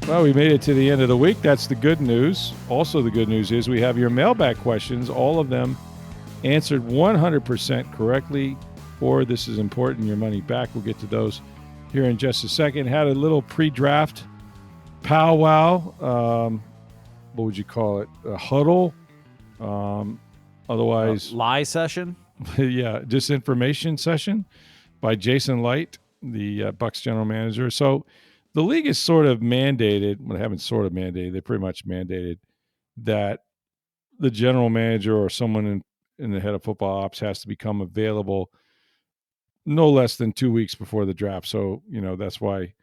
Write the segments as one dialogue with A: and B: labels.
A: Well, we made it to the end of the week. That's the good news. Also, the good news is we have your mailbag questions, all of them answered 100% correctly. Or this is important, your money back. We'll get to those here in just a second. Had a little pre-draft powwow. What would you call it? A huddle. Otherwise,
B: lie session.
A: Yeah, disinformation session by Jason Licht, the Bucs general manager. So the league is sort of mandated. Well, they haven't sort of mandated. They pretty much mandated that the general manager or someone in the head of football ops has to become available no less than 2 weeks before the draft. So, that's why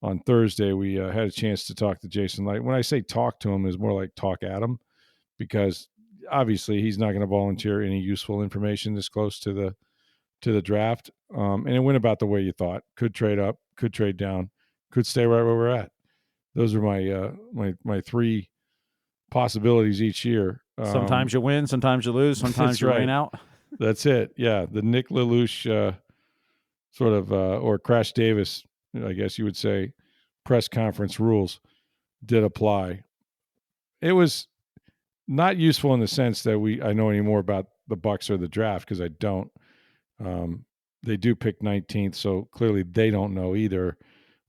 A: on Thursday we had a chance to talk to Jason Licht. When I say talk to him, is more like talk at him, because obviously he's not going to volunteer any useful information this close to the draft. And it went about the way you thought. Could trade up, could trade down, could stay right where we're at. Those are my three possibilities each year.
B: Sometimes you win, sometimes you lose, sometimes you rain out.
A: That's it. Yeah, the Nick Lelouch sort of or Crash Davis, I guess you would say, press conference rules did apply. It was not useful in the sense that I know any more about the Bucs or the draft, because I don't. They do pick 19th, so clearly they don't know either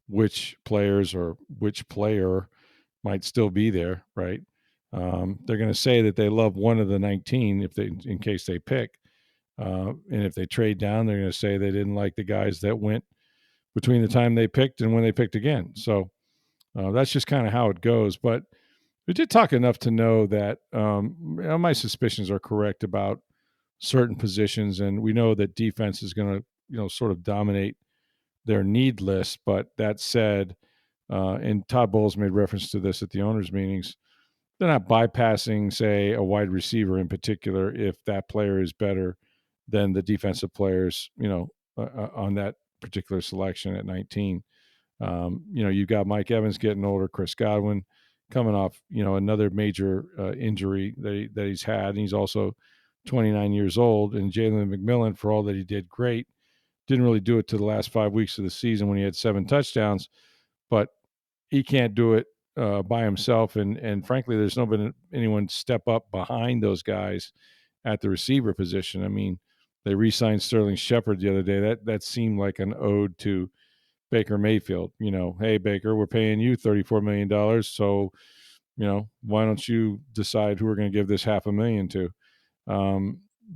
A: which players or which player might still be there, right? They're going to say that they love one of the 19 in case they pick, and if they trade down, they're going to say they didn't like the guys that went between the time they picked and when they picked again. So that's just kind of how it goes. But we did talk enough to know that my suspicions are correct about certain positions, and we know that defense is going to sort of dominate their need list. But that said, and Todd Bowles made reference to this at the owners' meetings, they're not bypassing, say, a wide receiver in particular if that player is better than the defensive players, on that particular selection at 19. You've got Mike Evans getting older, Chris Godwin coming off, another major injury that he's had, and he's also 29 years old. And Jalen McMillan, for all that he did great, didn't really do it to the last 5 weeks of the season when he had 7 touchdowns, but he can't do it by himself. And frankly, there's not been anyone step up behind those guys at the receiver position. I mean, they re-signed Sterling Shepard the other day. That seemed like an ode to Baker Mayfield. Hey, Baker, we're paying you $34 million. So, why don't you decide who we're going to give this $500,000 to?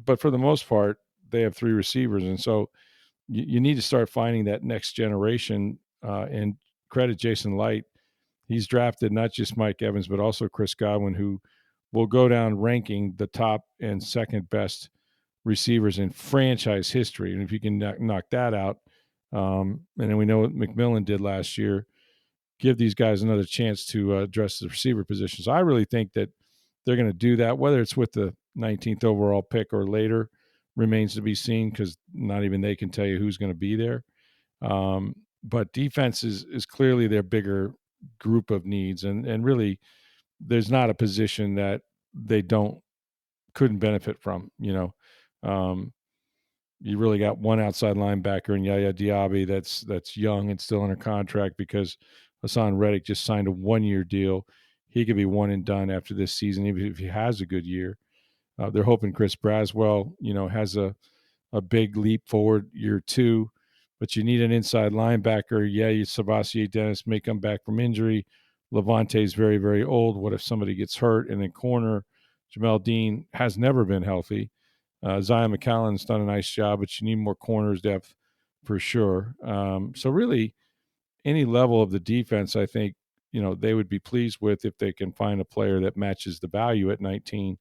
A: But for the most part, they have 3 receivers. And so you need to start finding that next generation, and credit Jason Licht. He's drafted not just Mike Evans, but also Chris Godwin, who will go down ranking the top and second best receivers in franchise history. And if you can knock that out, and then we know what McMillan did last year, give these guys another chance to address the receiver position. So I really think that they're going to do that, whether it's with the 19th overall pick or later remains to be seen, because not even they can tell you who's going to be there. But defense is clearly their bigger group of needs. And really, there's not a position that they couldn't benefit from, you really got one outside linebacker in Yaya Diaby that's young and still under contract because Hassan Reddick just signed a 1-year deal. He could be one and done after this season, even if he has a good year. They're hoping Chris Braswell, has a big leap forward year 2, but you need an inside linebacker. Yeah, Savasier Dennis may come back from injury. Levante's very, very old. What if somebody gets hurt? And then corner, Jamel Dean has never been healthy. Zion McCallum's done a nice job, but you need more corners depth for sure. So really, any level of the defense, I think, they would be pleased with if they can find a player that matches the value at 19.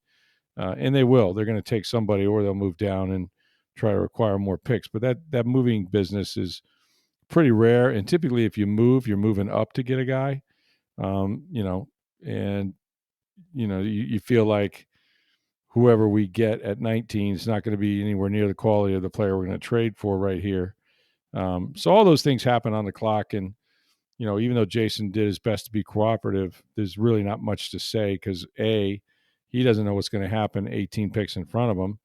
A: And they will. They're going to take somebody, or they'll move down and try to acquire more picks. But that moving business is pretty rare. And typically, if you move, you're moving up to get a guy. And you feel like whoever we get at 19 is not going to be anywhere near the quality of the player we're going to trade for right here. So all those things happen on the clock. And, even though Jason did his best to be cooperative, there's really not much to say because A, he doesn't know what's going to happen 18 picks in front of him.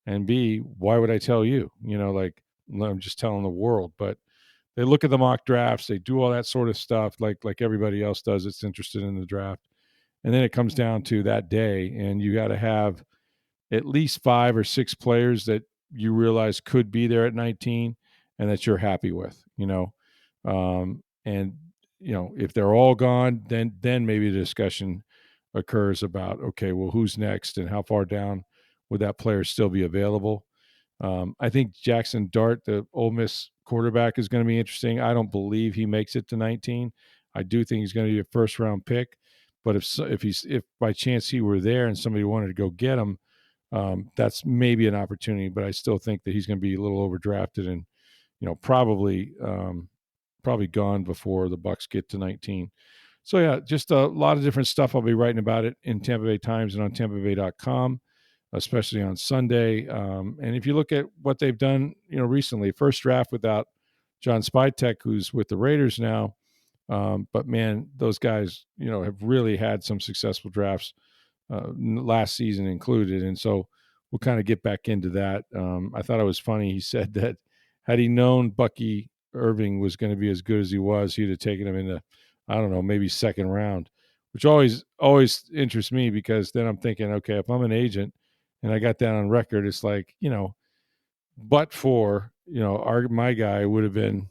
A: And B, why would I tell you? I'm just telling the world. But they look at the mock drafts, they do all that sort of stuff like everybody else does that's interested in the draft. And then it comes down to that day, and you got to have at least 5 or 6 players that you realize could be there at 19 and that you're happy with, and if they're all gone, then maybe the discussion occurs about, okay, well, who's next and how far down would that player still be available. I think Jackson Dart, the Ole Miss quarterback, is going to be interesting. I don't believe he makes it to 19. I do think he's going to be a first round pick, but if by chance he were there and somebody wanted to go get him, that's maybe an opportunity. But I still think that he's going to be a little overdrafted and probably gone before the Bucs get to 19. So yeah, just a lot of different stuff. I'll be writing about it in Tampa Bay Times and on TampaBay.com, especially on Sunday. And if you look at what they've done, recently, first draft without John Spytek, who's with the Raiders now. But man, those guys, have really had some successful drafts, last season included. And so we'll kind of get back into that. I thought it was funny. He said that had he known Bucky Irving was going to be as good as he was, he'd have taken him in the, I don't know, maybe second round, which always interests me, because then I'm thinking, okay, if I'm an agent and I got that on record, it's like, but for, my guy would have been,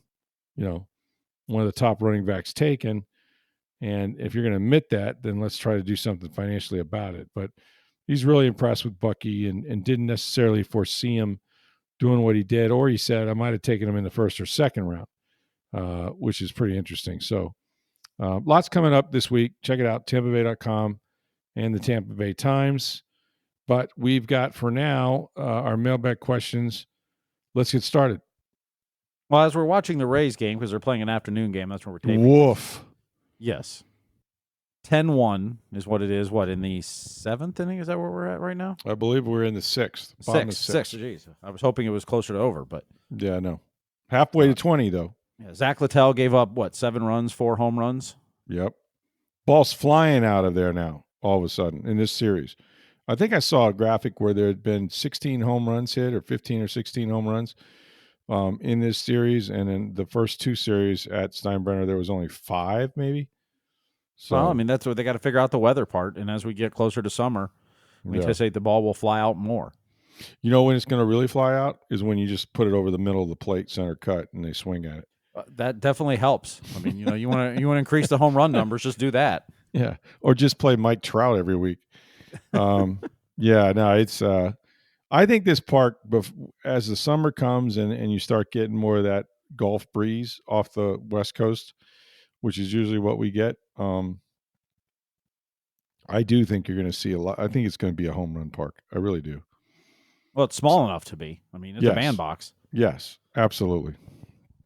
A: one of the top running backs taken. And if you're going to admit that, then let's try to do something financially about it. But he's really impressed with Bucky and didn't necessarily foresee him doing what he did. Or he said, I might have taken him in the first or second round, which is pretty interesting. So lots coming up this week. Check it out, TampaBay.com and the Tampa Bay Times. But we've got, for now, our mailbag questions. Let's get started.
B: Well, as we're watching the Rays game, because they're playing an afternoon game, that's where we're taping.
A: Woof.
B: Yes. 10-1 is what it is. What, in the 7th inning? Is that where we're at right now?
A: I believe we're in the 6th.
B: Sixth. Jeez. I was hoping it was closer to over, but.
A: Yeah, no. Halfway to 20, though.
B: Yeah, Zach Littell gave up, 7 runs, 4 home runs?
A: Yep. Ball's flying out of there now, all of a sudden, in this series. I think I saw a graphic where there had been 16 home runs hit, or 15 or 16 home runs in this series. And in the first 2 series at Steinbrenner, there was only 5, maybe. So,
B: well, I mean, that's what they got to figure out, the weather part. And as we get closer to summer, we anticipate the ball will fly out more.
A: You know when it's going to really fly out is when you just put it over the middle of the plate, center cut, and they swing at it.
B: That definitely helps. I mean, you want to increase the home run numbers, just do that.
A: Yeah, or just play Mike Trout every week. Yeah, no, it's. I think this park, as the summer comes and you start getting more of that Gulf breeze off the West Coast, which is usually what we get. I do think you're going to see a lot. I think it's going to be a home run park. I really do.
B: Well, it's small enough to be. I mean, it's a bandbox.
A: Yes, absolutely.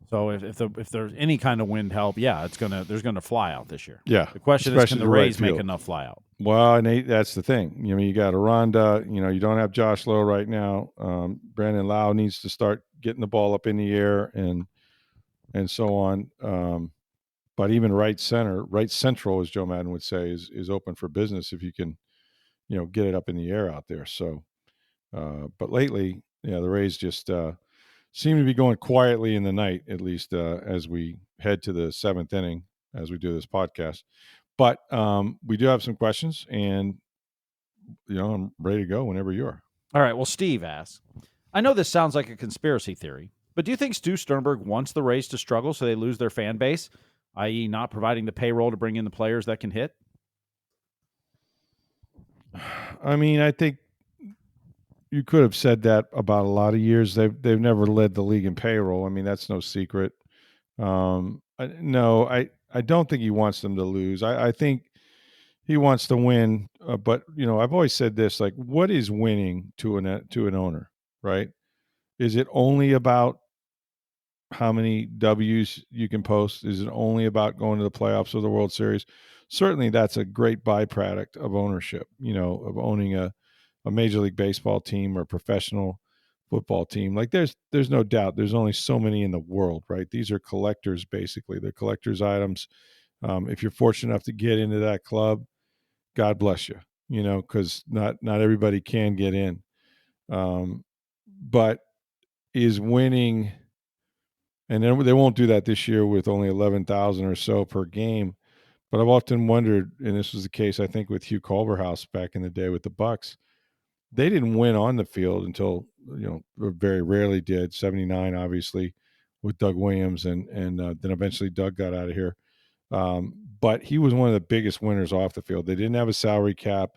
B: So if there's any kind of wind help, yeah, there's gonna fly out this year.
A: Yeah.
B: The question is, can the Rays make enough fly out?
A: Well, and that's the thing. You got Aranda. You don't have Josh Lowe right now. Brandon Lau needs to start getting the ball up in the air and so on. But even right central, as Joe Madden would say, is open for business if you can, get it up in the air out there. So, but lately, the Rays just seem to be going quietly in the night, at least as we head to the 7th inning as we do this podcast. But we do have some questions, and I'm ready to go whenever you are.
B: All right. Well, Steve asks, I know this sounds like a conspiracy theory, but do you think Stu Sternberg wants the Rays to struggle so they lose their fan base, i.e. not providing the payroll to bring in the players that can hit?
A: I mean, I think you could have said that about a lot of years. They've never led the league in payroll. I mean, that's no secret. No, I don't think he wants them to lose. I think he wants to win. But I've always said this: like, what is winning to an owner, right? Is it only about how many W's you can post? Is it only about going to the playoffs or the World Series? Certainly, that's a great byproduct of ownership. Of owning a Major League Baseball team or professional football team. Like there's no doubt there's only so many in the world, right? These are collectors, basically. They're collectors' items. If you're fortunate enough to get into that club, God bless you, because not everybody can get in. But is winning And then they won't do that this year with only 11,000 or so per game. But I've often wondered, and this was the case, I think, with Hugh Culverhouse back in the day with the Bucs. They didn't win on the field until, very rarely did. 79, obviously, with Doug Williams, and then eventually Doug got out of here. But he was one of the biggest winners off the field. They didn't have a salary cap.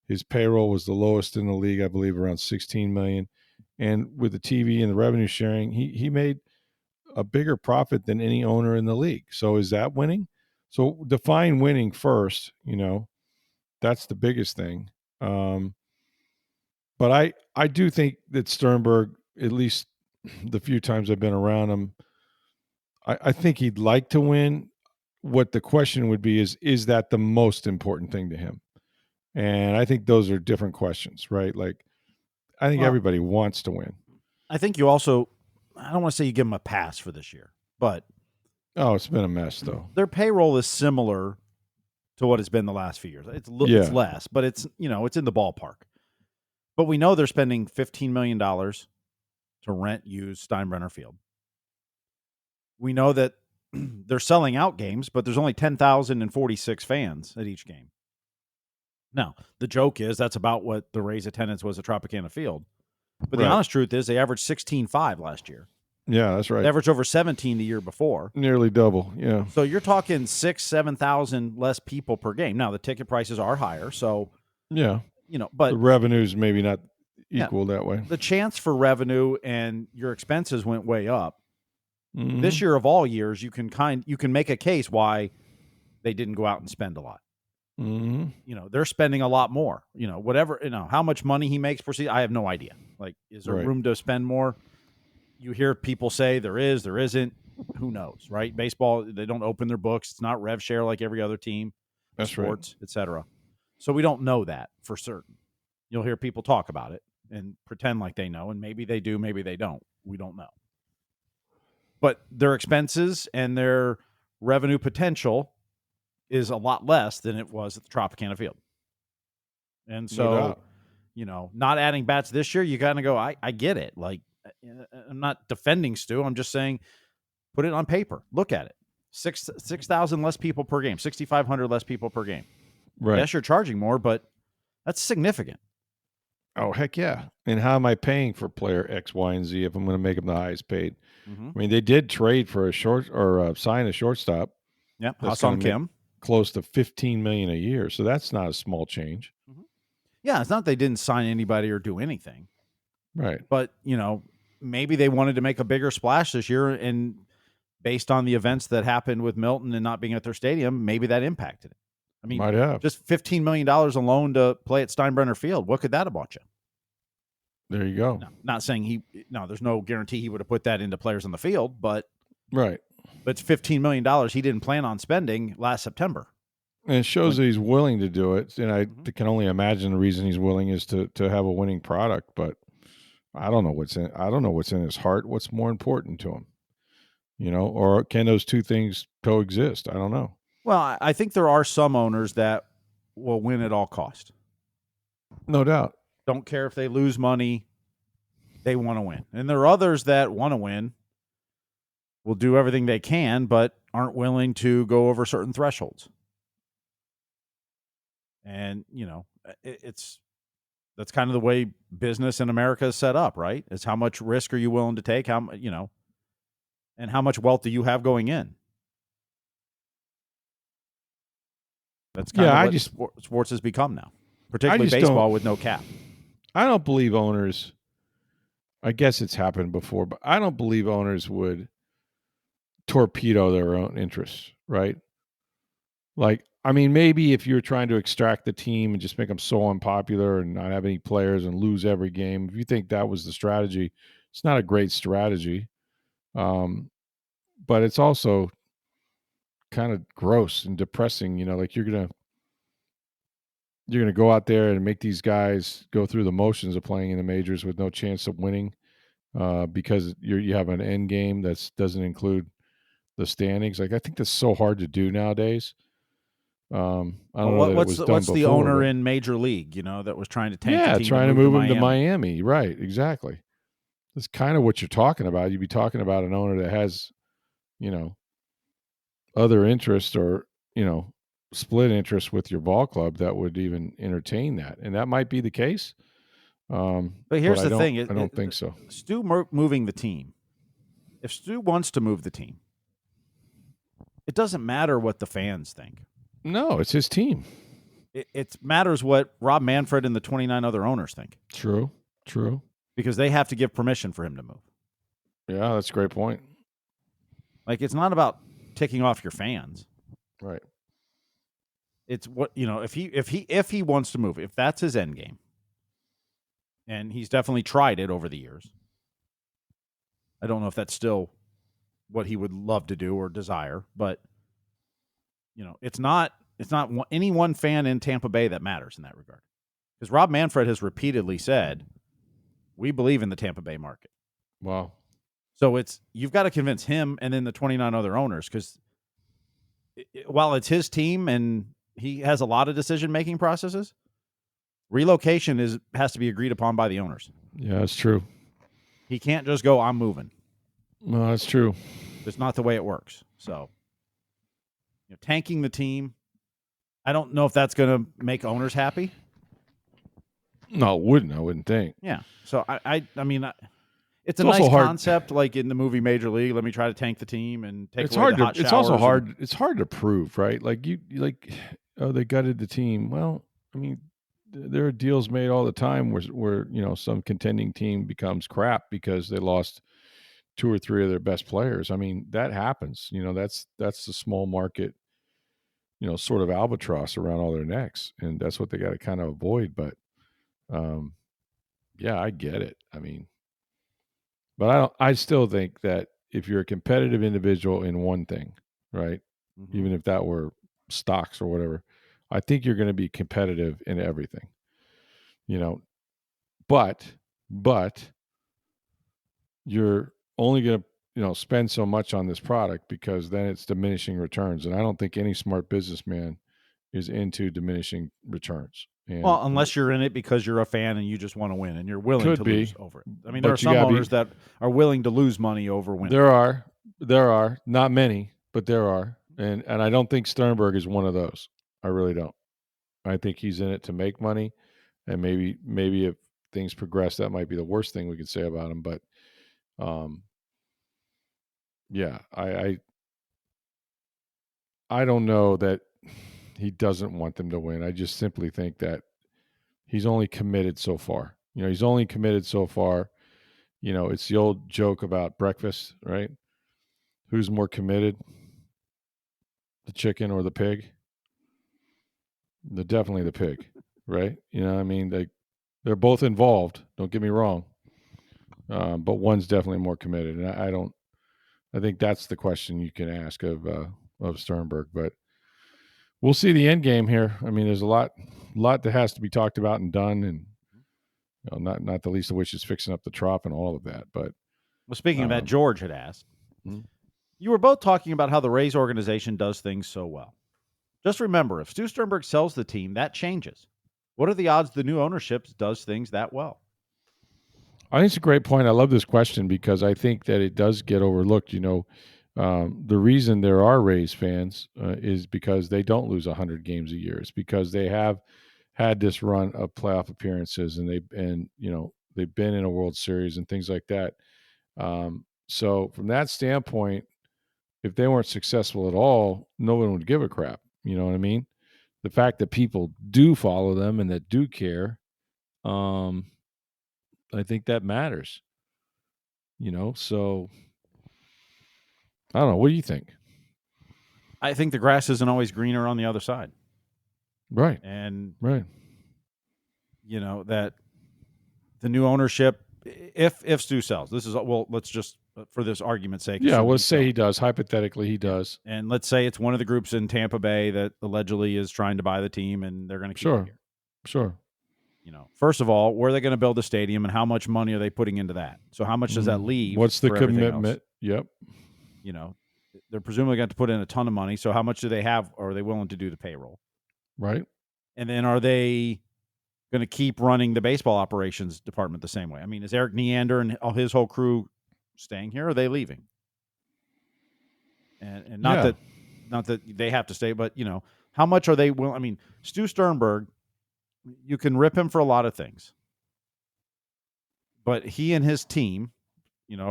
A: His payroll was the lowest in the league, I believe, around 16 million. And with the TV and the revenue sharing, he made a bigger profit than any owner in the league. So is that winning? So define winning first. That's the biggest thing. But I do think that Sternberg, at least the few times I've been around him, I think he'd like to win. What the question would be is that the most important thing to him? And I think those are different questions, right? Like, I think everybody wants to win.
B: I think you also, I don't want to say you give them a pass for this year, but
A: it's been a mess though.
B: Their payroll is similar to what it's been the last few years. It's less, but it's it's in the ballpark. But we know they're spending $15 million to use Steinbrenner Field. We know that they're selling out games, but there's only 10,046 fans at each game. Now, the joke is that's about what the Rays attendance was at Tropicana Field. But the honest truth is they averaged 16.5 last year.
A: Yeah, that's right.
B: They averaged over 17 the year before.
A: Nearly double, yeah.
B: So you're talking 7,000 less people per game. Now, the ticket prices are higher, so
A: yeah.
B: But
A: the revenue's maybe not equal that way.
B: The chance for revenue and your expenses went way up. Mm-hmm. This year of all years, you can make a case why they didn't go out and spend a lot.
A: Mm-hmm.
B: They're spending a lot more. Whatever, how much money he makes per season, I have no idea. Like, is there room to spend more? You hear people say there is, there isn't. Who knows, right? Baseball, they don't open their books. It's not rev share like every other team.
A: That's
B: sports, et cetera. So we don't know that for certain. You'll hear people talk about it and pretend like they know, and maybe they do, maybe they don't. We don't know. But their expenses and their revenue potential is a lot less than it was at the Tropicana Field. And so, not adding bats this year, you got to go, I get it. Like, I'm not defending Stu. I'm just saying put it on paper. Look at it. 6,000 less people per game, 6,500 less people per game.
A: Right.
B: Yes, you're charging more, but that's significant.
A: Oh, heck yeah. And how am I paying for player X, Y, and Z if I'm going to make them the highest paid? Mm-hmm. I mean, they did trade for a sign a shortstop.
B: Yep. Ha-Seong Kim.
A: Close to $15 million a year. So that's not a small change.
B: Mm-hmm. Yeah, it's not they didn't sign anybody or do anything.
A: Right.
B: But, maybe they wanted to make a bigger splash this year, and based on the events that happened with Milton and not being at their stadium, maybe that impacted it. I mean,
A: might have.
B: Just $15 million alone to play at Steinbrenner Field. What could that have bought you?
A: There you go.
B: No, not saying there's no guarantee he would have put that into players on the field, but
A: right.
B: But it's $15 million he didn't plan on spending last September.
A: And it shows that he's willing to do it. And I can only imagine the reason he's willing is to have a winning product. But I don't know what's in his heart. What's more important to him? Or can those two things coexist? I don't know.
B: Well, I think there are some owners that will win at all cost.
A: No doubt.
B: Don't care if they lose money. They want to win. And there are others that want to win, will do everything they can, but aren't willing to go over certain thresholds. And, that's kind of the way business in America is set up, right? It's how much risk are you willing to take? And how much wealth do you have going in? That's kind of what sports has become now, particularly baseball with no cap.
A: I don't believe owners, I guess it's happened before, but I don't believe owners would torpedo their own interests, right? Like, I mean, maybe if you're trying to extract the team and just make them so unpopular and not have any players and lose every game, if you think that was the strategy, it's not a great strategy. But it's also kind of gross and depressing, like you're gonna go out there and make these guys go through the motions of playing in the majors with no chance of winning, because you have an end game that doesn't include the standings. Like, I think that's so hard to do nowadays. I don't know that it was done
B: what's
A: before,
B: the owner in Major League, that was trying to tank the team
A: trying to move him to Miami. Right, exactly. That's kind of what you're talking about. You'd be talking about an owner that has other interest or, split interest with your ball club that would even entertain that. And that might be the case.
B: But here's the thing.
A: I don't think so.
B: Stu moving the team. If Stu wants to move the team, it doesn't matter what the fans think.
A: No, it's his team.
B: It matters what Rob Manfred and the 29 other owners think.
A: True.
B: Because they have to give permission for him to move.
A: Yeah, that's a great point.
B: Like, it's not about ticking off your fans.
A: Right.
B: It's what, if he wants to move, if that's his end game, and he's definitely tried it over the years. I don't know if that's still what he would love to do or desire, but it's not any one fan in Tampa Bay that matters in that regard. Because Rob Manfred has repeatedly said, we believe in the Tampa Bay market.
A: Wow.
B: So you've got to convince him and then the 29 other owners, because while it's his team and he has a lot of decision-making processes, relocation has to be agreed upon by the owners.
A: Yeah, that's true.
B: He can't just go, I'm moving.
A: No, that's true.
B: That's not the way it works. So, tanking the team, I don't know if that's going to make owners happy.
A: No, it wouldn't. I wouldn't think.
B: Yeah. So, I mean, it's a nice concept, like in the movie Major League. Let me try to tank the team and take away the hot showers.
A: It's also hard. It's hard to prove, right? Like they gutted the team. Well, I mean, there are deals made all the time where some contending team becomes crap because they lost 2 or 3 of their best players. I mean, that happens. That's the small market, sort of albatross around all their necks, and that's what they got to kind of avoid. But, yeah, I get it. I mean, but I still think that if you're a competitive individual in one thing, right, even if that were stocks or whatever, I think you're going to be competitive in everything, but you're only going to, spend so much on this product because then it's diminishing returns. And I don't think any smart businessman is into diminishing returns. And,
B: well, unless you're in it because you're a fan and you just want to win and you're willing to lose over it. I mean, there are some owners that are willing to lose money over winning.
A: There are not many, but there are. And I don't think Sternberg is one of those. I really don't. I think he's in it to make money. And maybe if things progress, that might be the worst thing we could say about him. But, yeah, I don't know that he doesn't want them to win. I just simply think that he's only committed so far. He's only committed so far. It's the old joke about breakfast, right? Who's more committed, the chicken or the pig? Definitely the pig, right? I mean, they're both involved. Don't get me wrong, but one's definitely more committed, and I think that's the question you can ask of Sternberg. But we'll see the end game here. I mean, there's a lot that has to be talked about and done, and not the least of which is fixing up the Trop and all of that. But
B: speaking of that, George had asked, you were both talking about how the Rays organization does things so well. Just remember, if Stu Sternberg sells the team, that changes. What are the odds the new ownership does things that well?
A: I think it's a great point. I love this question because I think that it does get overlooked. The reason there are Rays fans is because they don't lose 100 games a year. It's because they have had this run of playoff appearances, and they've been in a World Series and things like that. So from that standpoint, if they weren't successful at all, no one would give a crap. You know what I mean? The fact that people do follow them and that do care, I think that matters. So I don't know. What do you think?
B: I think the grass isn't always greener on the other side.
A: Right.
B: And
A: right.
B: That the new ownership, if Stu sells, let's just, for this argument's sake.
A: Yeah, let's say he does. Hypothetically, he does.
B: And let's say it's one of the groups in Tampa Bay that allegedly is trying to buy the team, and they're going to keep it here.
A: Sure.
B: First of all, where are they going to build a stadium, and how much money are they putting into that? So how much does that leave?
A: What's the commitment? Yep.
B: They're presumably going to put in a ton of money. So how much do they have, or are they willing to do the payroll?
A: Right.
B: And then are they going to keep running the baseball operations department the same way? I mean, is Eric Neander and his whole crew staying here, or are they leaving? and
A: Yeah.
B: not that they have to stay, but how much are they willing? I mean, Stu Sternberg, you can rip him for a lot of things, but he and his team,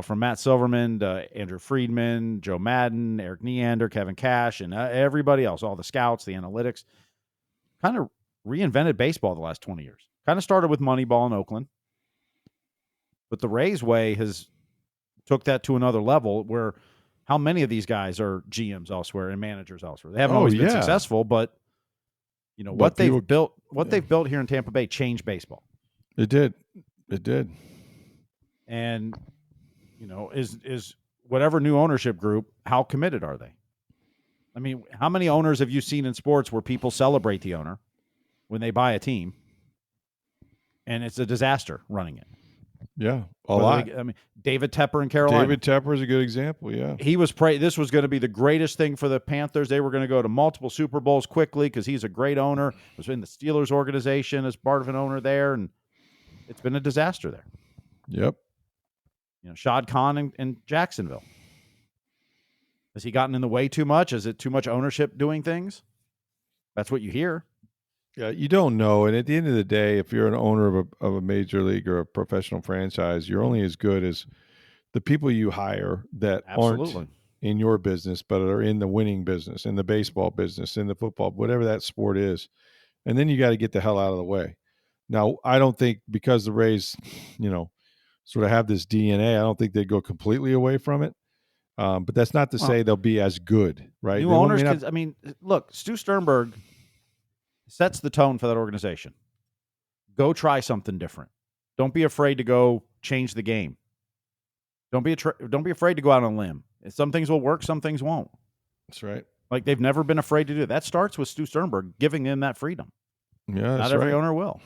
B: from Matt Silverman to Andrew Friedman, Joe Madden, Eric Neander, Kevin Cash, and everybody else, all the scouts, the analytics, kind of reinvented baseball the last 20 years. Kind of started with Moneyball in Oakland, but the Rays way has took that to another level where how many of these guys are GMs elsewhere and managers elsewhere? They haven't always been successful, but what they've built here in Tampa Bay changed baseball.
A: It did.
B: And is whatever new ownership group, how committed are they? I mean, how many owners have you seen in sports where people celebrate the owner when they buy a team and it's a disaster running it?
A: Yeah, a lot.
B: David Tepper in Carolina.
A: David Tepper is a good example, yeah.
B: He was this was going to be the greatest thing for the Panthers. They were going to go to multiple Super Bowls quickly because he's a great owner. Was in the Steelers organization as part of an owner there, and it's been a disaster there.
A: Yep.
B: Shad Khan in Jacksonville. Has he gotten in the way too much? Is it too much ownership doing things? That's what you hear.
A: Yeah, you don't know. And at the end of the day, if you're an owner of a major league or a professional franchise, you're only as good as the people you hire that aren't in your business, but are in the winning business, in the baseball business, in the football, whatever that sport is. And then you got to get the hell out of the way. Now, I don't think because the Rays, sort of have this DNA, I don't think they'd go completely away from it. But that's not to say they'll be as good, right?
B: New owners, look, Stu Sternberg sets the tone for that organization. Go try something different. Don't be afraid to go change the game. Don't be afraid to go out on a limb. Some things will work, some things won't.
A: That's right.
B: Like they've never been afraid to do it. That starts with Stu Sternberg giving them that freedom.
A: Yeah,
B: not every owner will.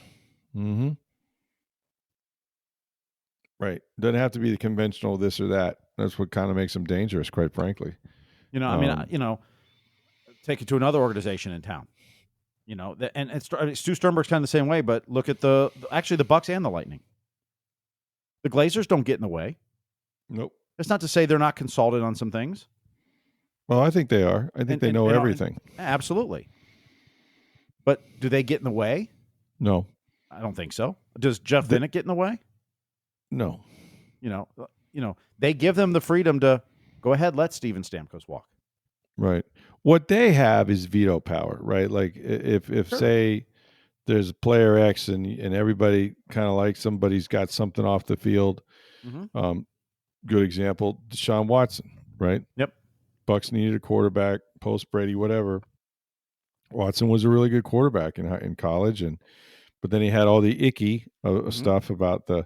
A: Mm-hmm. Right. Doesn't have to be the conventional this or that. That's what kind of makes them dangerous, quite frankly.
B: Take it to another organization in town. Stu Sternberg's kind of the same way, but look at the Bucs and the Lightning. The Glazers don't get in the way.
A: Nope.
B: It's not to say they're not consulted on some things.
A: Well, I think they are. I think they know everything.
B: Absolutely. But do they get in the way?
A: No.
B: I don't think so. Does Jeff Vinik get in the way?
A: No.
B: They give them the freedom to go ahead, let Steven Stamkos walk.
A: Right. What they have is veto power, right? Like if
B: Sure.
A: say there's player X and everybody kind of like somebody's got something off the field.
B: Mm-hmm.
A: Good example, Deshaun Watson, right?
B: Yep.
A: Bucs needed a quarterback, post Brady, whatever. Watson was a really good quarterback in college, but then he had all the icky stuff about the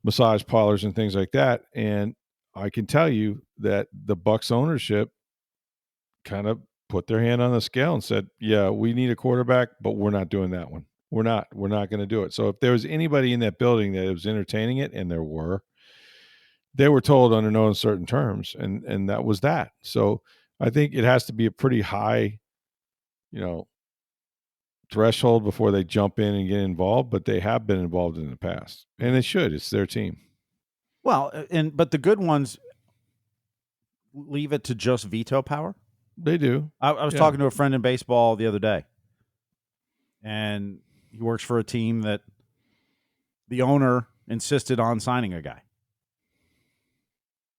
A: massage parlors and things like that. And I can tell you that the Bucs ownership kind of put their hand on the scale and said, yeah, we need a quarterback, but we're not doing that one. We're not going to do it. So if there was anybody in that building that was entertaining it, and they were told under no uncertain terms, and that was that. So I think it has to be a pretty high, threshold before they jump in and get involved, but they have been involved in the past, and they should. It's their team.
B: Well, but the good ones leave it to just veto power.
A: They do.
B: I was talking to a friend in baseball the other day, and he works for a team that the owner insisted on signing a guy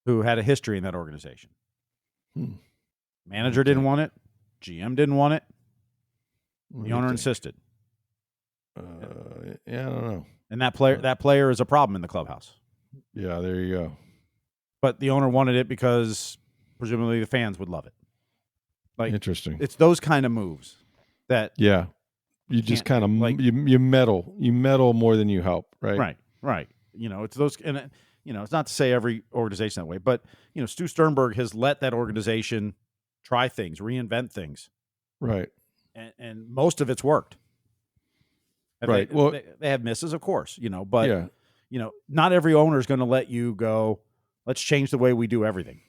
B: who had a history in that organization. Manager didn't want it. GM didn't want it. The owner insisted.
A: I don't know.
B: And that player is a problem in the clubhouse.
A: Yeah, there you go.
B: But the owner wanted it because presumably the fans would love it. Like,
A: interesting.
B: It's those kind of moves that
A: you just kind of you meddle more than you help, right?
B: Right. It's those, and it's not to say every organization that way, but Stu Sternberg has let that organization try things, reinvent things,
A: right?
B: And most of it's worked.
A: Right.
B: They have misses, of course, but not every owner is going to let you go, let's change the way we do everything.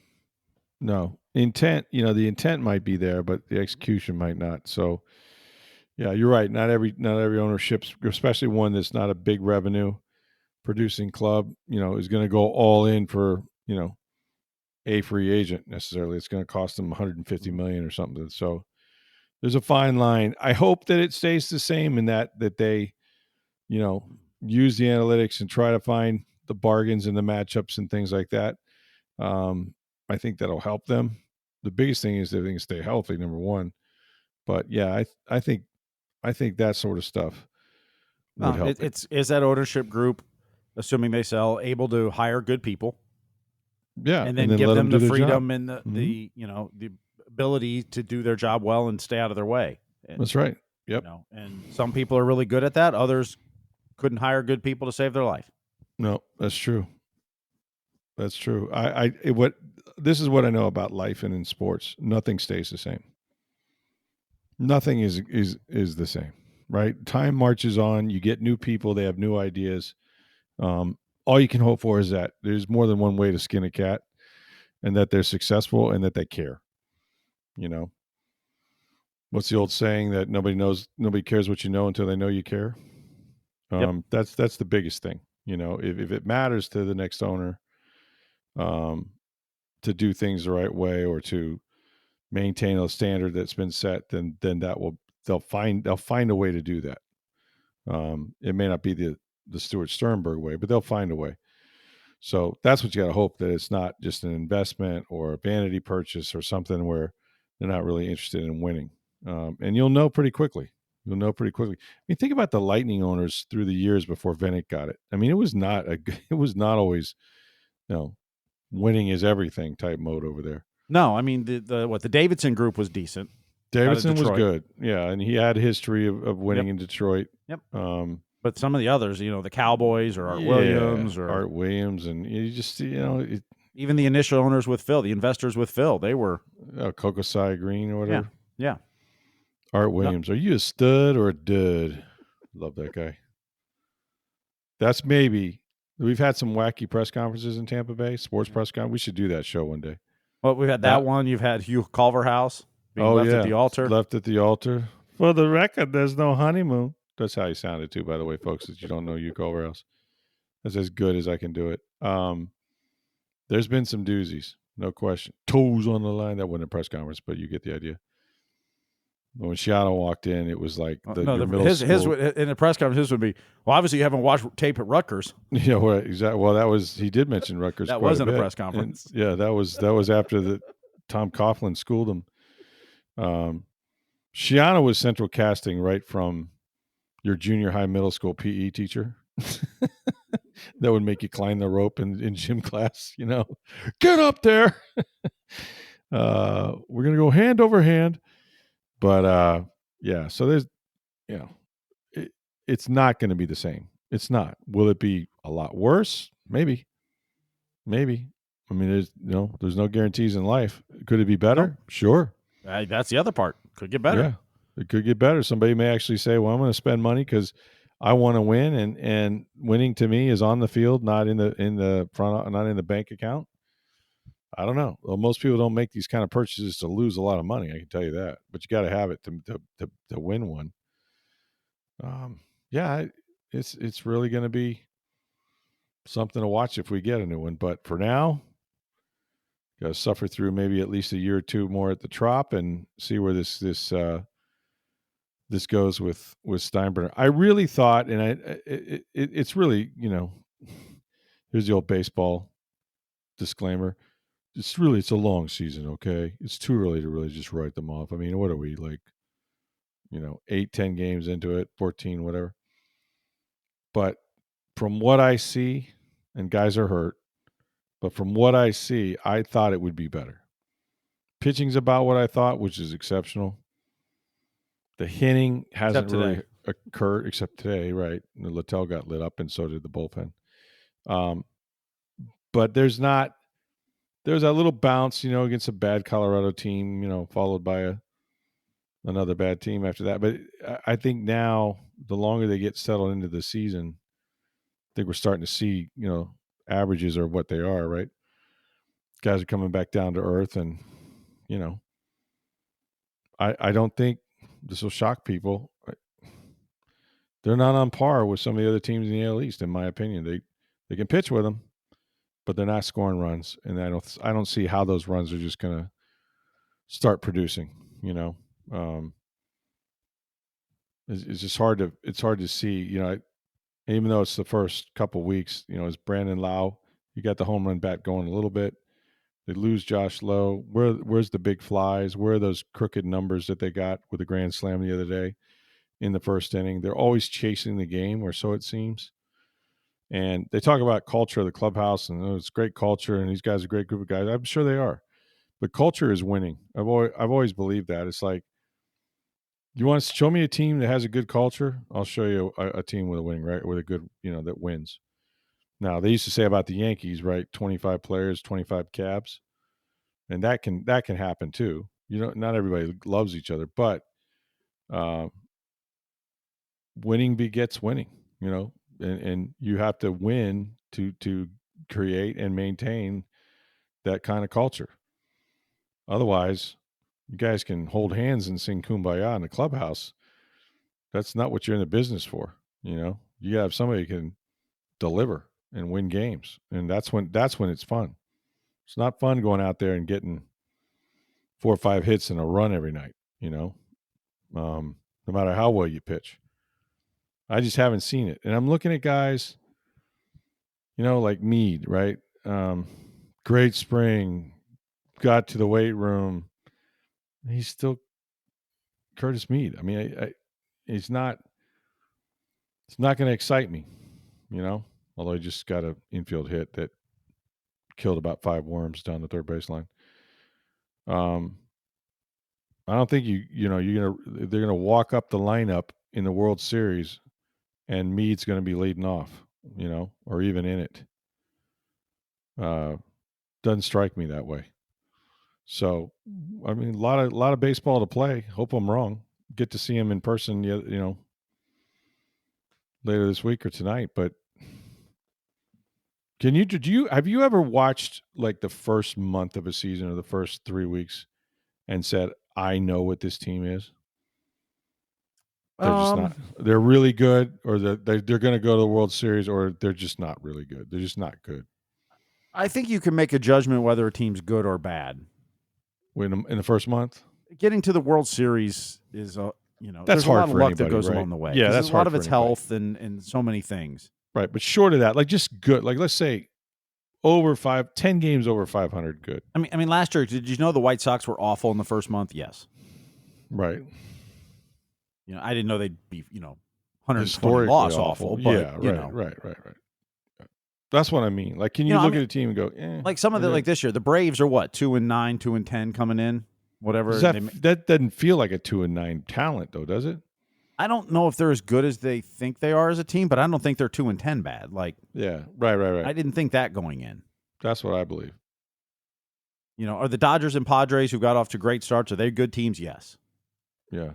A: No. Intent, the intent might be there, but the execution might not. So, yeah, you're right. Not every ownership, especially one that's not a big revenue producing club, is going to go all in for, a free agent necessarily. It's going to cost them 150 million or something. So there's a fine line. I hope that it stays the same in that they, use the analytics and try to find the bargains and the matchups and things like that. I think that'll help them. The biggest thing is that they can stay healthy, number one. But yeah, I think that sort of stuff would help.
B: Is that ownership group, assuming they sell, able to hire good people?
A: Yeah,
B: and then give
A: let
B: them
A: do
B: the
A: their
B: freedom
A: job.
B: and the ability to do their job well and stay out of their way. And,
A: That's right. Yep.
B: And some people are really good at that. Others couldn't hire good people to save their life.
A: No, that's true. That's true. This is what I know about life and in sports. Nothing stays the same. Nothing is the same, right? Time marches on. You get new people. They have new ideas. All you can hope for is that there's more than one way to skin a cat, and that they're successful and that they care. What's the old saying that nobody cares what you know until they know you care?
B: Yep.
A: That's the biggest thing. If it matters to the next owner, to do things the right way or to maintain a standard that's been set, then they'll find a way to do that. It may not be the Stuart Sternberg way, but they'll find a way. So that's what you got to hope, that it's not just an investment or a vanity purchase or something where they're not really interested in winning. And you'll know pretty quickly. I mean, think about the Lightning owners through the years before Venek got it. I mean, it was not always, winning is everything type mode over there.
B: No, I mean the Davidson group was decent.
A: Davidson was good, yeah, and he had a history of winning in Detroit.
B: Yep. But some of the others, the Cowboys or Art
A: Williams, and you just
B: even the initial owners with Phil, the investors with Phil, they were
A: Kokosai Green or whatever.
B: Yeah.
A: Art Williams, Are you a stud or a dud? Love that guy. That's maybe. We've had some wacky press conferences in Tampa Bay, sports press conference. We should do that show one day.
B: Well, we've had that one. You've had Hugh Culverhouse being left at the altar.
A: Left at the altar. For the record, there's no honeymoon. That's how he sounded too, by the way, folks, that you don't know Hugh Culverhouse. That's as good as I can do it. There's been some doozies, no question. Toes on the line. That wasn't a press conference, but you get the idea. When Shiano walked in, it was like
B: his in the press conference. His would be, well, obviously you haven't watched tape at Rutgers.
A: Yeah, well, exactly. Well, he did mention Rutgers.
B: That wasn't a press conference.
A: And, yeah, that was after Tom Coughlin schooled him. Shiano was central casting right from your junior high, middle school PE teacher. That would make you climb the rope in gym class. Get up there. We're gonna go hand over hand. But so there's, it's not going to be the same. It's not. Will it be a lot worse? Maybe. I mean, there's no guarantees in life. Could it be better?
B: No.
A: Sure.
B: That's the other part. Could get better.
A: Yeah, it could get better. Somebody may actually say, "Well, I'm going to spend money because I want to win, and winning to me is on the field, not in the front, not in the bank account." I don't know. Well, most people don't make these kind of purchases to lose a lot of money. I can tell you that, but you got to have it to win one. It's really going to be something to watch if we get a new one. But for now, got to suffer through maybe at least a year or two more at the Trop and see where this goes with Steinbrenner. I really thought, and it's really, here's the old baseball disclaimer. It's a long season, okay? It's too early to really just write them off. I mean, what are we, 8-10 games into it, 14, whatever. But from what I see, and guys are hurt, but from what I see, I thought it would be better. Pitching's about what I thought, which is exceptional. The hitting hasn't really occurred except today, right? The Littell got lit up, and so did the bullpen. But there's that little bounce, against a bad Colorado team, followed by another bad team after that. But I think now, the longer they get settled into the season, I think we're starting to see, averages are what they are, right? Guys are coming back down to earth, and, I don't think this will shock people. They're not on par with some of the other teams in the AL East, in my opinion. They can pitch with them, but they're not scoring runs, and I don't see how those runs are just going to start producing. It's just hard to see. Even though it's the first couple weeks, is Brandon Lau. You got the home run bat going a little bit. They lose Josh Lowe. Where's the big flies? Where are those crooked numbers that they got with the grand slam the other day in the first inning? They're always chasing the game, or so it seems. And they talk about culture of the clubhouse, and it's great culture, and these guys are a great group of guys. I'm sure they are, but culture is winning. I've always believed that. It's like, you want to show me a team that has a good culture? I'll show you a team with a winning, right, with a good, that wins. Now, they used to say about the Yankees, right, 25 players, 25 cabs, and that can happen too. Not everybody loves each other, but winning begets winning. And you have to win to create and maintain that kind of culture. Otherwise, you guys can hold hands and sing Kumbaya in the clubhouse. That's not what you're in the business for. You have somebody who can deliver and win games, and that's when it's fun. It's not fun going out there and getting 4 or 5 hits and a run every night. No matter how well you pitch. I just haven't seen it, and I'm looking at guys, like Meade, right? Great spring, got to the weight room. He's still Curtis Meade. I mean, it's not going to excite me, although he just got an infield hit that killed about 5 worms down the third baseline. I don't think they're gonna walk up the lineup in the World Series, and Meade's going to be leading off, or even in it. Doesn't strike me that way. So, I mean, a lot of baseball to play. Hope I'm wrong. Get to see him in person, later this week or tonight. But have you ever watched like the first month of a season or the first 3 weeks and said, I know what this team is? They're just not. They're really good, or they're going to go to the World Series, or they're just not really good. They're just not good.
B: I think you can make a judgment whether a team's good or bad
A: in the first month.
B: Getting to the World Series is
A: that's
B: there's a lot of luck that goes
A: right?
B: along the way.
A: Yeah, that's
B: a lot of it's health and so many things.
A: Right, but short of that, like just good. Like let's say 10 games over 500, good.
B: I mean, last year, did you know the White Sox were awful in the first month? Yes.
A: Right.
B: I didn't know they'd be 120 loss awful. But,
A: yeah, right. That's what I mean. Like, can you look at a team and go,
B: like some of the, like this year, the Braves are what, 2-9, 2-10 coming in, whatever.
A: That doesn't feel like a 2-9 talent, though, does it?
B: I don't know if they're as good as they think they are as a team, but I don't think they're 2-10 bad. Like,
A: yeah, right.
B: I didn't think that going in.
A: That's what I believe.
B: Are the Dodgers and Padres, who got off to great starts, are they good teams? Yes.
A: Yeah.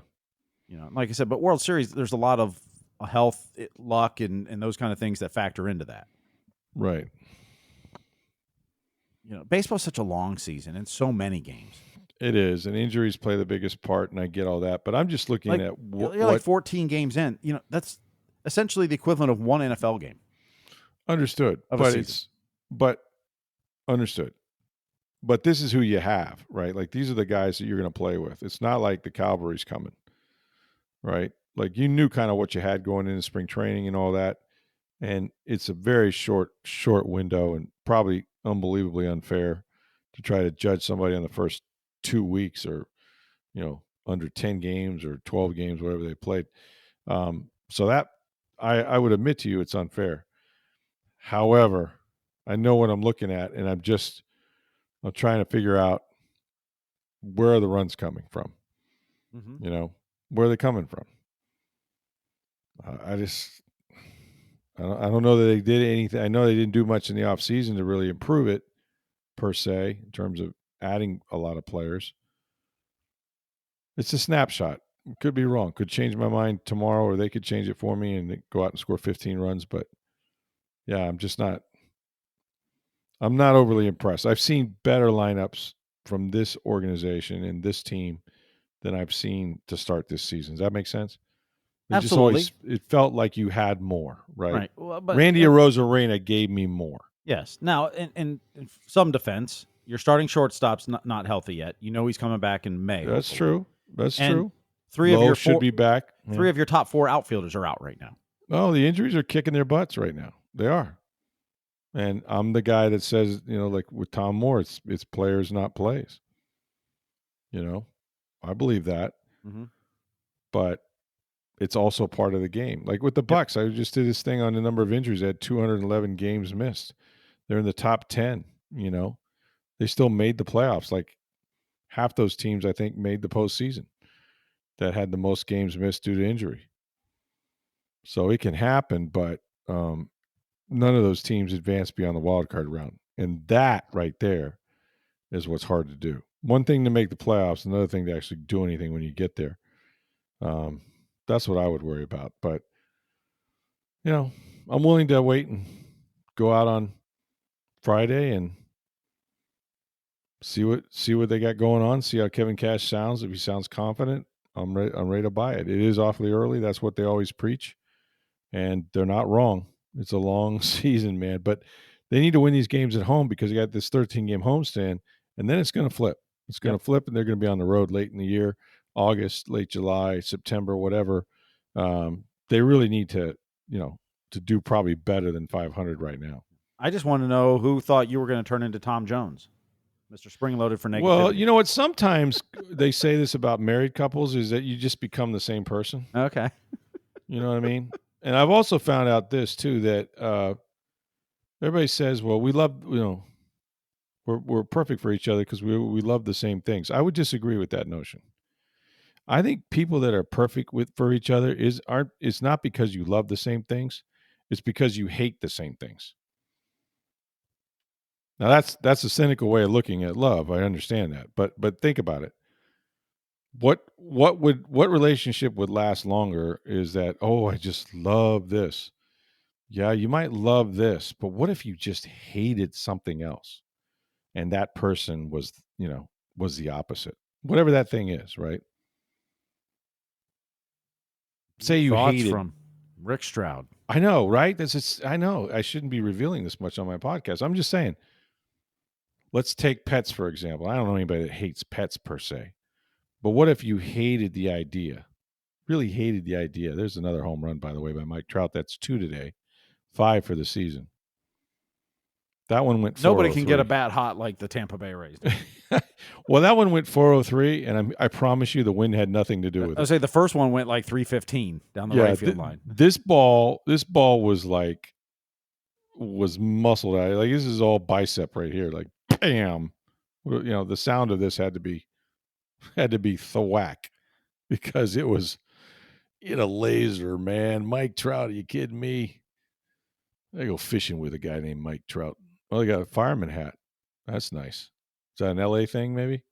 B: Like I said, but World Series, there's a lot of health, luck, and those kind of things that factor into that.
A: Right.
B: Baseball's such a long season and so many games.
A: It is, and injuries play the biggest part, and I get all that. But I'm just looking at
B: you're like 14 games in. That's essentially the equivalent of one NFL game.
A: Understood, understood. But this is who you have, right? Like these are the guys that you're going to play with. It's not like the Cavalry's coming, right? Like you knew kind of what you had going into spring training and all that, and it's a very short window, and probably unbelievably unfair to try to judge somebody on the first 2 weeks or, under 10 games or 12 games, whatever they played. So that I would admit to you, it's unfair. However, I know what I'm looking at, and I'm trying to figure out where are the runs coming from.
B: Mm-hmm.
A: Where are they coming from? I don't know that they did anything. I know they didn't do much in the off season to really improve it per se in terms of adding a lot of players. It's a snapshot. Could be wrong. Could change my mind tomorrow, or they could change it for me and go out and score 15 runs. But yeah, I'm not overly impressed. I've seen better lineups from this organization and this team than I've seen to start this season. Does that make sense?
B: Absolutely.
A: It felt like you had more, right?
B: Well, but
A: Randy Arozarena gave me more.
B: Yes. Now, in some defense, your starting shortstop's not healthy yet. You know he's coming back in May.
A: That's
B: Hopefully.
A: true. That's
B: And
A: true.
B: three of
A: Lowe
B: your
A: should
B: four,
A: be back.
B: three of your top 4 outfielders are out right now.
A: Oh, the injuries are kicking their butts right now. They are. And I'm the guy that says, like with Tom Moore, it's players, not plays. I believe that,
B: Mm-hmm.
A: but it's also part of the game. Like with the Bucs, I just did this thing on the number of injuries. They had 211 games missed. They're in the top 10. They still made the playoffs. Like half those teams, I think, made the postseason that had the most games missed due to injury. So it can happen, but none of those teams advanced beyond the wild card round. And that right there is what's hard to do. One thing to make the playoffs, another thing to actually do anything when you get there. That's what I would worry about. But, I'm willing to wait and go out on Friday and see what they got going on, see how Kevin Cash sounds. If he sounds confident, I'm ready to buy it. It is awfully early. That's what they always preach. And they're not wrong. It's a long season, man. But they need to win these games at home because they got this 13-game homestand, and then it's going to flip. It's going to flip, and they're going to be on the road late in the year, August, late July, September, whatever. They really need to do probably better than 500 right now.
B: I just want to know who thought you were going to turn into Tom Jones, Mr. Spring-Loaded for negativity.
A: Well, you know what? Sometimes they say this about married couples is that you just become the same person.
B: Okay.
A: You know what I mean? And I've also found out this too, that everybody says, well, we love, we're perfect for each other because we love the same things. I would disagree with that notion. I think people that are perfect for each other it's not because you love the same things, it's because you hate the same things. Now that's a cynical way of looking at love. I understand that, but think about it. What relationship would last longer is that, oh, I just love this. Yeah, you might love this, but what if you just hated something else and that person was the opposite? Whatever that thing is, right? Say you
B: Thoughts
A: hated
B: from Rick Stroud.
A: I know, right? I know. I shouldn't be revealing this much on my podcast. I'm just saying. Let's take pets, for example. I don't know anybody that hates pets per se. But what if you hated the idea? Really hated the idea. There's another home run, by the way, by Mike Trout. That's 2 today. 5 for the season. That one went 403.
B: Nobody can get a bat hot like the Tampa Bay Rays.
A: Well, that one went 403, and I promise you the wind had nothing to do with it.
B: I would say the first one went like 315 down the right field line.
A: This ball was muscled out. Like this is all bicep right here. Like bam. The sound of this had to be thwack because it was in a laser, man. Mike Trout, are you kidding me? I go fishing with a guy named Mike Trout. Well, he got a fireman hat. That's nice. Is that an LA thing, maybe?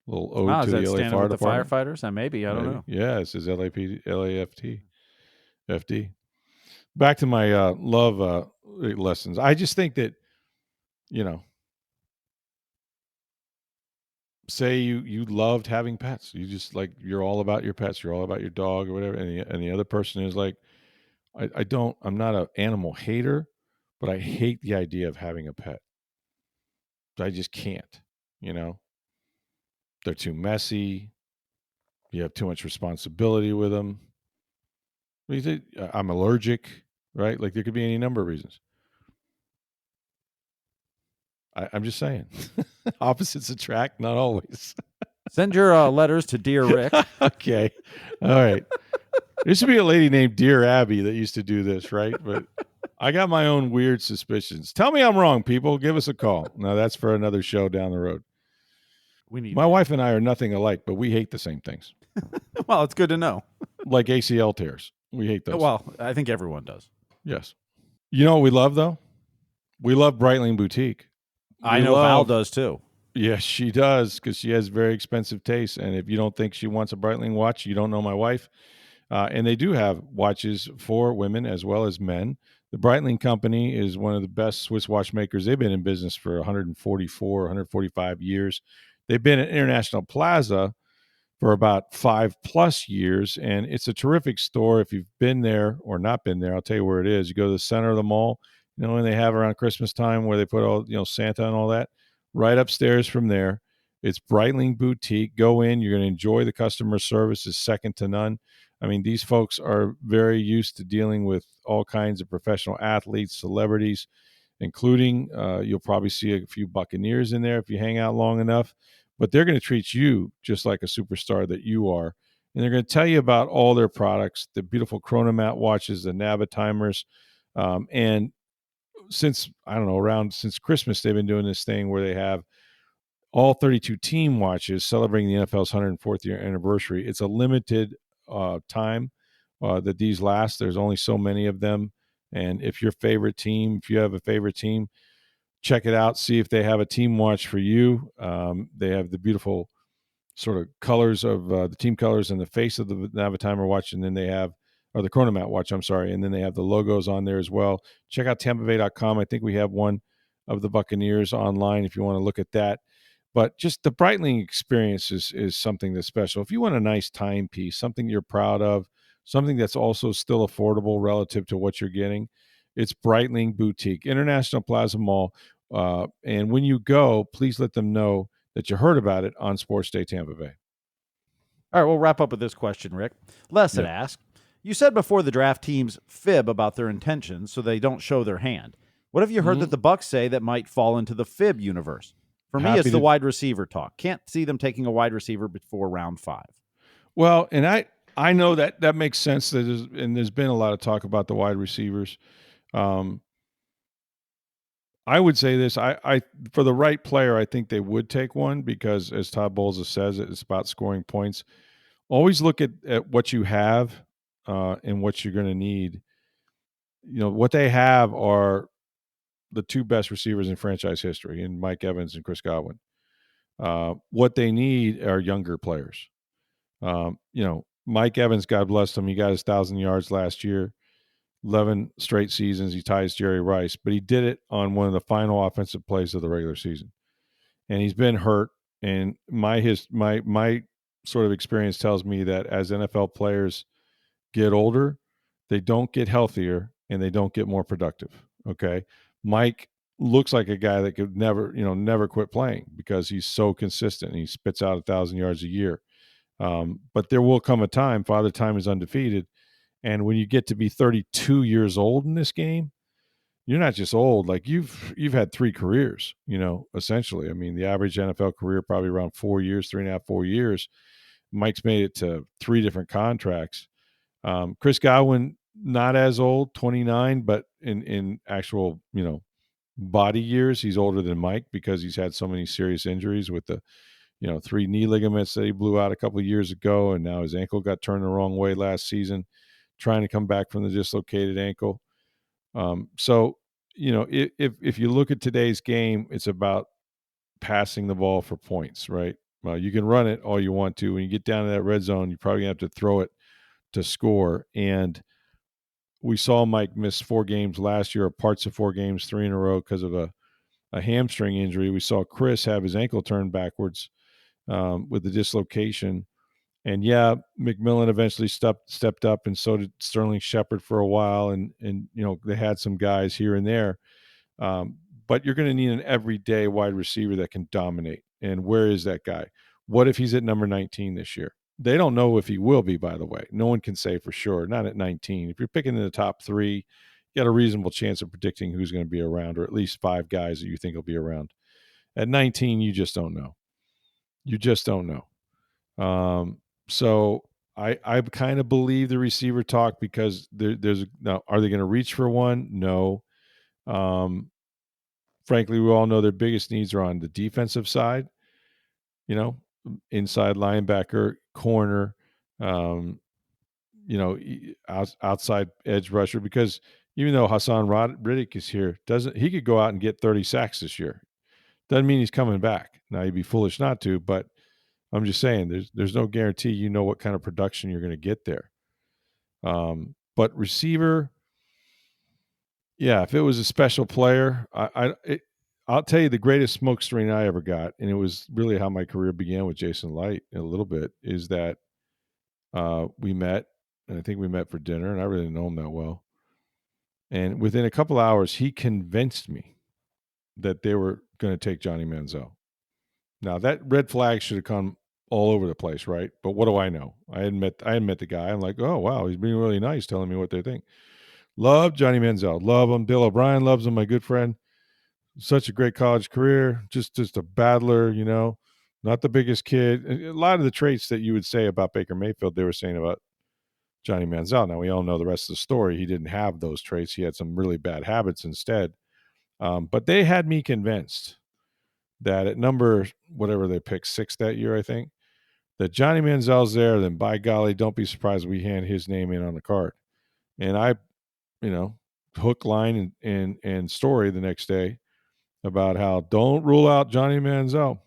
A: A little ode to the LA Fire
B: with
A: Department.
B: The firefighters? Maybe. I don't know.
A: Yeah, it says LAFT. FD. Back to my love lessons. I just think that, say you loved having pets. You just you're all about your pets. You're all about your dog or whatever. And the other person is like, I'm not an animal hater, but I hate the idea of having a pet. I just can't, They're too messy. You have too much responsibility with them. What do you think? I'm allergic, right? Like there could be any number of reasons. I'm just saying. Opposites attract, not always.
B: Send your letters to Dear Rick.
A: Okay. All right. There used to be a lady named Dear Abby that used to do this, right? But I got my own weird suspicions. Tell me I'm wrong, people. Give us a call. Now, that's for another show down the road. My wife and I are nothing alike, but we hate the same things.
B: Well, it's good to know.
A: Like ACL tears. We hate those.
B: Well, I think everyone does.
A: Yes. You know what we love, though? We love Breitling Boutique.
B: I know Val does, too.
A: Yes, she does, because she has very expensive taste. And if you don't think she wants a Breitling watch, you don't know my wife. And they do have watches for women as well as men. The Breitling Company is one of the best Swiss watchmakers. They've been in business for 145 years. They've been at International Plaza for about 5+ years, and it's a terrific store. If you've been there or not been there, I'll tell you where it is. You go to the center of the mall, when they have around Christmas time where they put all, Santa and all that, right upstairs from there. It's Breitling Boutique. Go in. You're going to enjoy the customer service is second to none. I mean, these folks are very used to dealing with all kinds of professional athletes, celebrities, including you'll probably see a few Buccaneers in there if you hang out long enough. But they're going to treat you just like a superstar that you are. And they're going to tell you about all their products, the beautiful Chronomat watches, the Navitimers. And since, I don't know, around since Christmas, they've been doing this thing where they have all 32 team watches celebrating the NFL's 104th year anniversary. It's a limited time that these last. There's only so many of them. And if you have a favorite team, check it out. See if they have a team watch for you. They have the beautiful sort of colors of the team colors and the face of the Navitimer watch, and then they have, or the Chronomat watch, I'm sorry, and then they have the logos on there as well. Check out TampaBay.com. I think we have one of the Buccaneers online if you want to look at that. But just the Breitling experience is something that's special. If you want a nice timepiece, something you're proud of, something that's also still affordable relative to what you're getting, it's Breitling Boutique, International Plaza Mall. And when you go, please let them know that you heard about it on Sports Day Tampa Bay.
B: All right, we'll wrap up with this question, Rick. Les had asked, you said before the draft teams fib about their intentions so they don't show their hand. What have you heard that the Bucs say that might fall into the fib universe? For me, it's the wide receiver talk. Can't see them taking a wide receiver before round 5.
A: Well, and I know that makes sense. There's been a lot of talk about the wide receivers. I would say this: I for the right player, I think they would take one because, as Todd Bowles says, it's about scoring points. Always look at what you have and what you're going to need. What they have are the two best receivers in franchise history, in Mike Evans and Chris Godwin. What they need are younger players. Mike Evans, God bless him, he got his 1,000 yards last year, 11 straight seasons. He ties Jerry Rice, but he did it on one of the final offensive plays of the regular season, and he's been hurt. And my sort of experience tells me that as NFL players get older, they don't get healthier and they don't get more productive. Okay. Mike looks like a guy that could never quit playing because he's so consistent and he spits out 1,000 yards a year. But there will come a time, Father Time is undefeated. And when you get to be 32 years old in this game, you're not just old, like you've had 3 careers, essentially. I mean, the average NFL career probably around 4 years, 3.5, 4 years. Mike's made it to 3 different contracts. Chris Godwin, not as old, 29, but in actual, body years, he's older than Mike because he's had so many serious injuries with the, 3 knee ligaments that he blew out a couple of years ago, and now his ankle got turned the wrong way last season, trying to come back from the dislocated ankle. So, if you look at today's game, it's about passing the ball for points, right? Well, you can run it all you want to. When you get down to that red zone, you probably have to throw it to score. And we saw Mike miss 4 games last year, or parts of 4 games, 3 in a row because of a hamstring injury. We saw Chris have his ankle turned backwards with the dislocation. And yeah, McMillan eventually stepped up, and so did Sterling Shepard for a while. And they had some guys here and there. But you're going to need an everyday wide receiver that can dominate. And where is that guy? What if he's at number 19 this year? They don't know if he will be, by the way. No one can say for sure, not at 19. If you're picking in the top 3, you got a reasonable chance of predicting who's going to be around, or at least 5 guys that you think will be around. At 19, you just don't know. You just don't know. So I kind of believe the receiver talk because there's now, are they going to reach for one? No. Frankly, we all know their biggest needs are on the defensive side, inside linebacker, corner, outside edge rusher, because even though Hassan Riddick is here, he could go out and get 30 sacks this year. Doesn't mean he's coming back. Now, you'd be foolish not to, but I'm just saying there's no guarantee what kind of production you're going to get there. But receiver, yeah, if it was a special player, I'll tell you the greatest smoke screen I ever got, and it was really how my career began with Jason Licht a little bit, is that we met, and I think we met for dinner, and I really didn't know him that well. And within a couple hours, he convinced me that they were going to take Johnny Manziel. Now, that red flag should have come all over the place, right? But what do I know? I admit the guy. I'm like, oh, wow, he's being really nice, telling me what they think. Love Johnny Manziel. Love him. Bill O'Brien loves him, my good friend. Such a great college career. Just a battler, not the biggest kid. A lot of the traits that you would say about Baker Mayfield, they were saying about Johnny Manziel. Now, we all know the rest of the story. He didn't have those traits. He had some really bad habits instead. But they had me convinced that at number, whatever they picked, 6 that year, I think, that Johnny Manziel's there, then by golly, don't be surprised we hand his name in on the card. And I, hook, line, and story the next day about how don't rule out Johnny Manziel.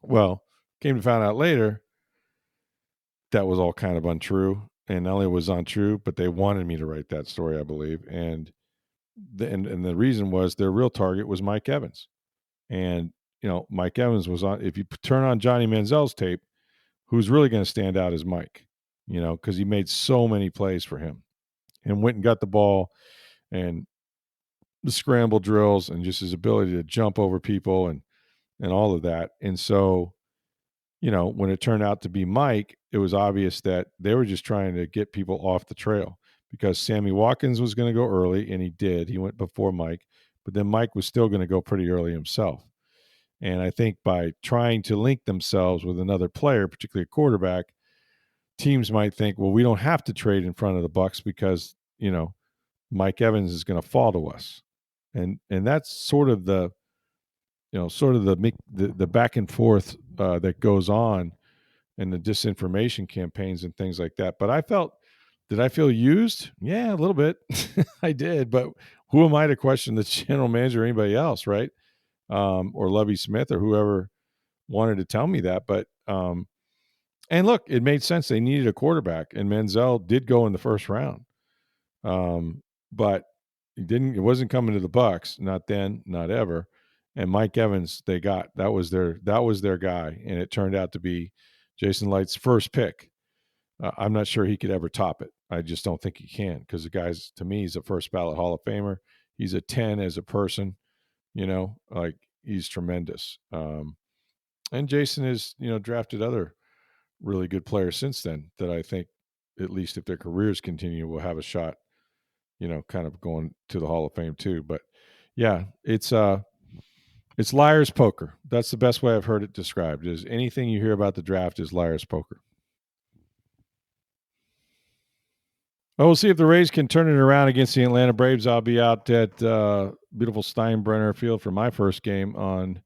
A: Well, came to find out later that was all kind of untrue. And not only was untrue, but they wanted me to write that story, I believe. And the reason was their real target was Mike Evans. And, Mike Evans was on. If you turn on Johnny Manziel's tape, who's really going to stand out is Mike, because he made so many plays for him and went and got the ball and the scramble drills and just his ability to jump over people and all of that. And so, when it turned out to be Mike, it was obvious that they were just trying to get people off the trail because Sammy Watkins was going to go early, and he did. He went before Mike, but then Mike was still going to go pretty early himself. And I think by trying to link themselves with another player, particularly a quarterback, teams might think, well, we don't have to trade in front of the Bucs because, Mike Evans is going to fall to us. And that's sort of the the back and forth that goes on in the disinformation campaigns and things like that. But did I feel used? Yeah, a little bit. I did. But who am I to question the general manager or anybody else, right? Or Lovie Smith or whoever wanted to tell me that. But and look, it made sense. They needed a quarterback, and Manziel did go in the first round. But it wasn't coming to the Bucs, not then, not ever. And Mike Evans, they got that was their guy, and it turned out to be Jason Licht's first pick. I'm not sure he could ever top it. I just don't think he can because the guy's, to me, he's a first ballot Hall of Famer. He's a 10 as a person, like he's tremendous. And Jason has, drafted other really good players since then that I think, at least if their careers continue, will have a shot, kind of going to the Hall of Fame too. But yeah, it's liar's poker. That's the best way I've heard it described. Is anything you hear about the draft is liar's poker. Well, we'll see if the Rays can turn it around against the Atlanta Braves. I'll be out at beautiful Steinbrenner Field for my first game on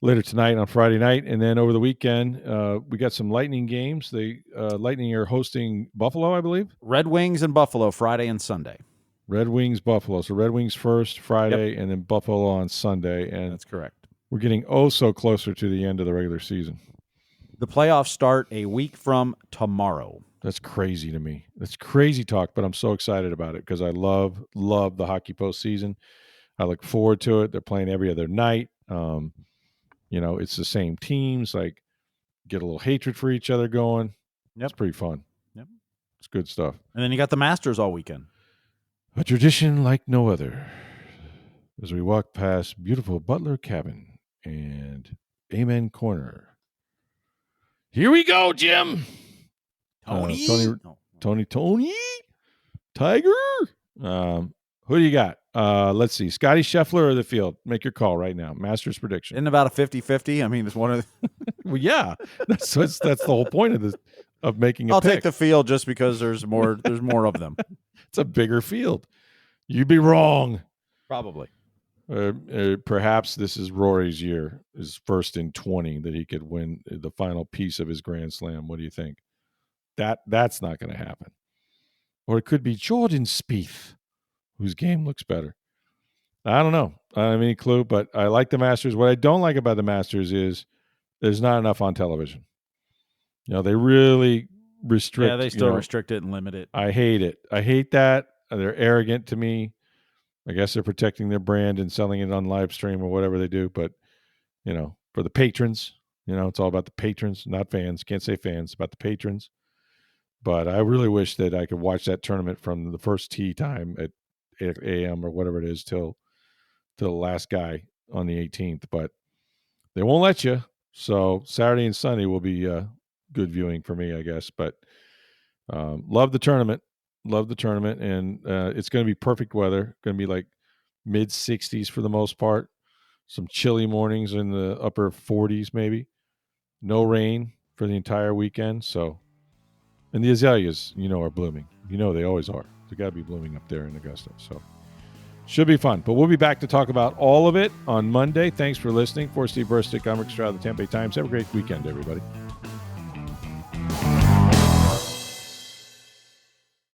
A: later tonight on Friday night. And then over the weekend, we got some Lightning games. The Lightning are hosting Buffalo, I believe.
B: Red Wings and Buffalo Friday and Sunday.
A: Red Wings, Buffalo. So Red Wings first Friday, and then Buffalo on Sunday. And
B: that's correct.
A: We're getting so closer to the end of the regular season.
B: The playoffs start a week from tomorrow.
A: That's crazy to me. That's crazy talk, but I'm so excited about it because I love the hockey postseason. I look forward to it. They're playing every other night. It's the same teams. Like, get a little hatred for each other going.
B: Yep.
A: It's pretty fun.
B: Yep.
A: It's good stuff.
B: And then you got the Masters all weekend.
A: A tradition like no other. As we walk past beautiful Butler Cabin and Amen Corner. Here we go, Jim.
B: Tony.
A: Tony. Tiger. Who do you got? Let's see. Scotty Scheffler or the field? Make your call right now. Masters prediction.
B: Isn't about a 50-50? I mean, it's one of the
A: well, yeah. That's the whole point of making a
B: I'll
A: pick.
B: take the field just because there's more of them.
A: It's a bigger field. You'd be wrong.
B: Probably.
A: Perhaps this is Rory's year, his first in 20 that he could win the final piece of his Grand Slam. What do you think? That's not going to happen. Or it could be Jordan Spieth, whose game looks better. I don't know. I don't have any clue, but I like the Masters. What I don't like about the Masters is there's not enough on television. They really restrict.
B: Yeah, they still restrict it and limit it.
A: I hate it. I hate that. They're arrogant to me. I guess they're protecting their brand and selling it on live stream or whatever they do. But, for the patrons, it's all about the patrons, not fans. Can't say fans, about the patrons. But I really wish that I could watch that tournament from the first tee time at a.m. or whatever it is till the last guy on the 18th. But they won't let you. So Saturday and Sunday will be good viewing for me, I guess. But love the tournament. Love the tournament. And it's going to be perfect weather. Going to be like mid 60s for the most part. Some chilly mornings in the upper 40s, maybe. No rain for the entire weekend. So, and the azaleas, are blooming. They always are. They got to be blooming up there in Augusta. So, should be fun. But we'll be back to talk about all of it on Monday. Thanks for listening. For Steve Versnick, I'm Rick Stroud of the Tampa Bay Times. Have a great weekend, everybody.